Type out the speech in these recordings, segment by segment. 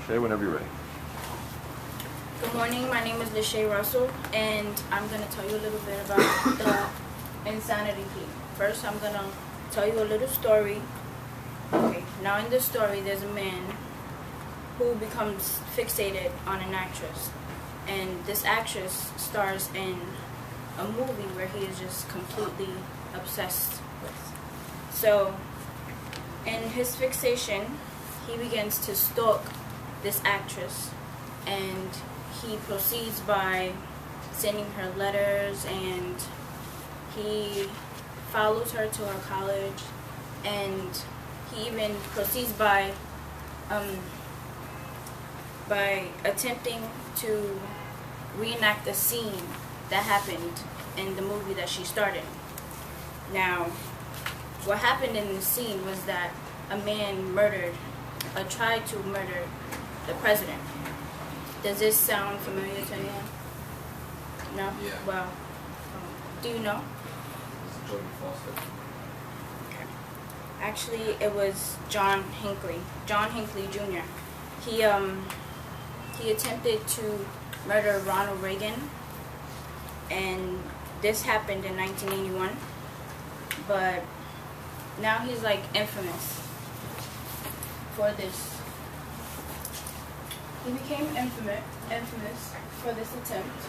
Shay, whenever you're ready. Good morning, my name is Lachey Russell, and I'm going to tell you a little bit about the insanity plea. First, I'm going to tell you a little story. Okay, now in this story, there's a man who becomes fixated on an actress. And this actress stars in a movie where he is just completely obsessed with. So, in his fixation, he begins to stalk this actress, and he proceeds by sending her letters, and he follows her to her college, and he even proceeds by attempting to reenact a scene that happened in the movie that she starred in. Now, what happened in the scene was that a man tried to murder the president. Does this sound familiar to anyone? No? Yeah. Well, do you know? Okay. Actually, it was John Hinckley Jr. He attempted to murder Ronald Reagan, and this happened in 1981. But now he's like infamous for this. He became infamous for this attempt,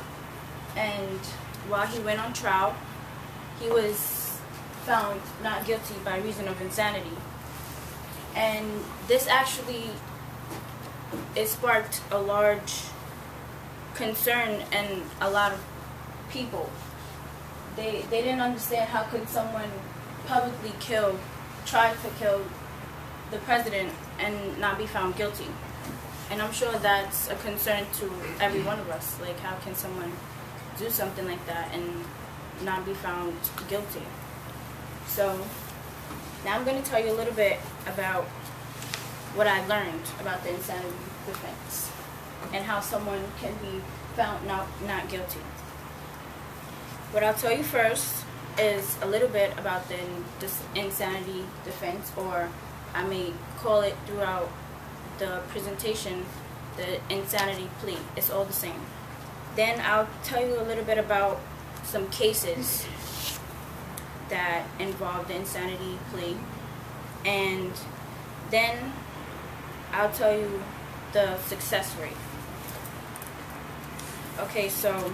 and while he went on trial, he was found not guilty by reason of insanity. And this actually, it sparked a large concern in a lot of people. They didn't understand how could someone publicly try to kill the president and not be found guilty. And I'm sure that's a concern to every one of us. Like, how can someone do something like that and not be found guilty? So, now I'm going to tell you a little bit about what I learned about the insanity defense and how someone can be found not guilty. What I'll tell you first is a little bit about the insanity defense, or I may call it throughout the presentation the insanity plea. It's all the same. Then I'll tell you a little bit about some cases that involve the insanity plea, and then I'll tell you the success rate. Okay, so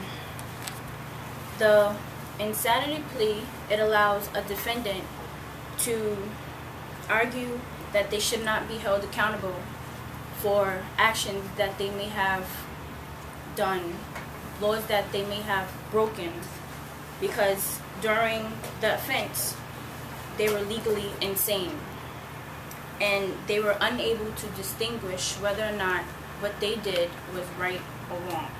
the insanity plea, it allows a defendant to argue that they should not be held accountable for actions that they may have done, laws that they may have broken, because during the offense they were legally insane and they were unable to distinguish whether or not what they did was right or wrong.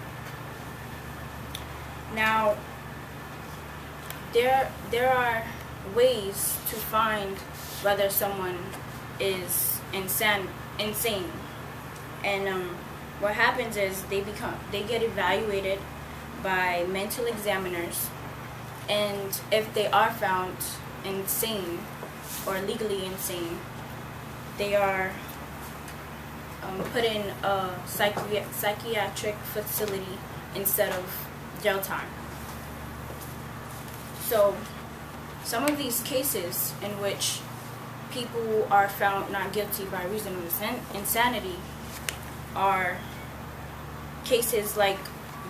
Now, there are ways to find whether someone is insane, and what happens is they get evaluated by mental examiners, and if they are found insane or legally insane, they are put in a psychiatric facility instead of jail time. So some of these cases in which people are found not guilty by reason of insanity are cases like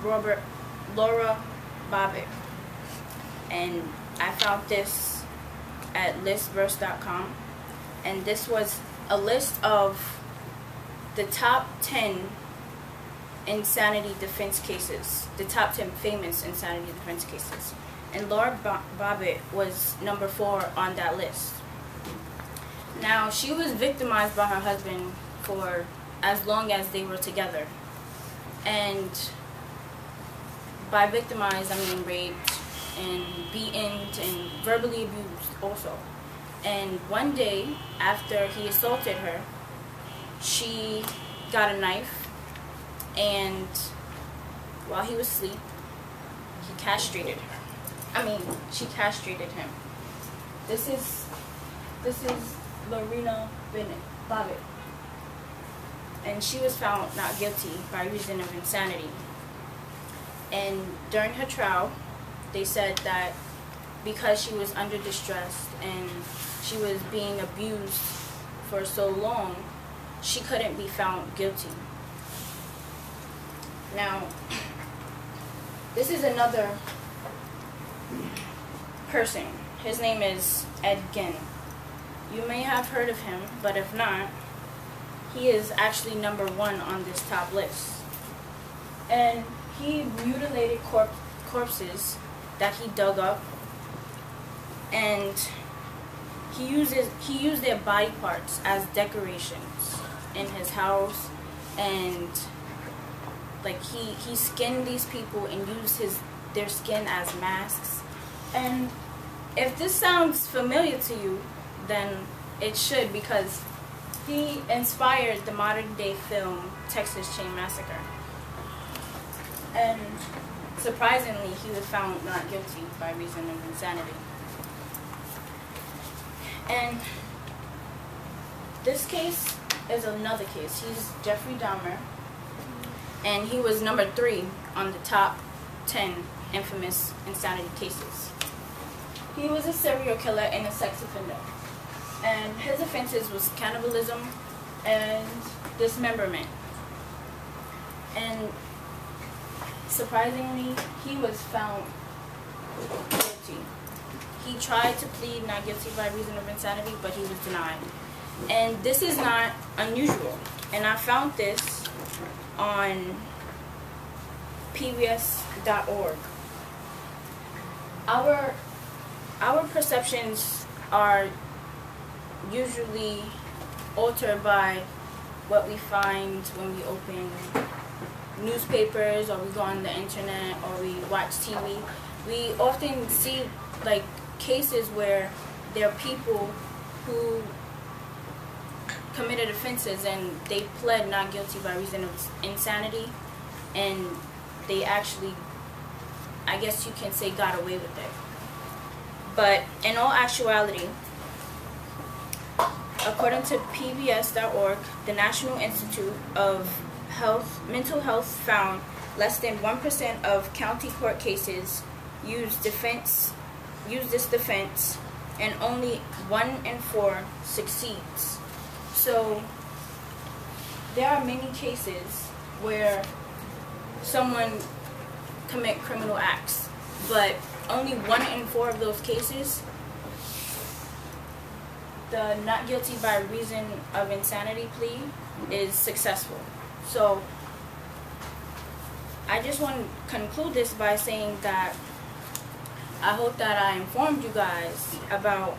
Laura Bobbitt, and I found this at listverse.com, and this was a list of the top 10 insanity defense cases, the top 10 famous insanity defense cases, and Laura Bobbitt was number 4 on that list. Now, she was victimized by her husband for as long as they were together, and by victimized I mean raped and beaten and verbally abused also. And one day after he assaulted her, she got a knife, and while he was asleep, he castrated her. She castrated him. This is Lorena Bobbitt. and she was found not guilty by reason of insanity. And during her trial, they said that because she was under distress and she was being abused for so long, she couldn't be found guilty. Now, this is another person. His name is Ed Gein. You may have heard of him, but if not, he is actually number 1 on this top list. And he mutilated corpses that he dug up, and he used their body parts as decorations in his house, and like he skinned these people and used their skin as masks. And if this sounds familiar to you, then it should, because he inspired the modern day film Texas Chain Massacre. And surprisingly, he was found not guilty by reason of insanity. And this case is another case. He's Jeffrey Dahmer, and he was number 3 on the top 10 infamous insanity cases. He was a serial killer and a sex offender, and his offenses was cannibalism and dismemberment. And surprisingly, he was found guilty. He tried to plead not guilty by reason of insanity, but he was denied. And this is not unusual. And I found this on pbs.org. Our perceptions are usually altered by what we find when we open newspapers, or we go on the internet, or we watch TV. We often see like cases where there are people who committed offenses and they pled not guilty by reason of insanity, and they actually, I guess you can say, got away with it. But in all actuality, according to pbs.org, the National Institute of Mental Health found less than 1% of county court cases use this defense, and only 1 in 4 succeeds. So there are many cases where someone commit criminal acts, but only 1 in 4 of those cases, the not guilty by reason of insanity plea is successful. So I just want to conclude this by saying that I hope that I informed you guys about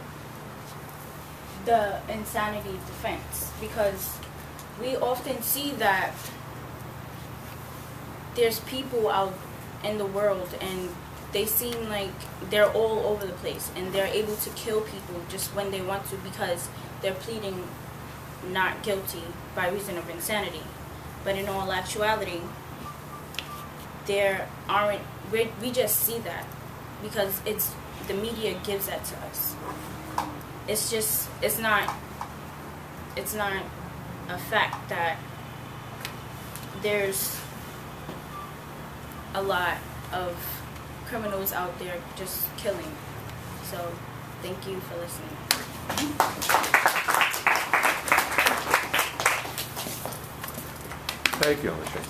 the insanity defense, because we often see that there's people out in the world and they seem like they're all over the place and they're able to kill people just when they want to because they're pleading not guilty by reason of insanity. But in all actuality, there aren't, we just see that because the media gives that to us. It's not a fact that there's a lot of criminals out there just killing. So thank you for listening. Thank you, Alicia.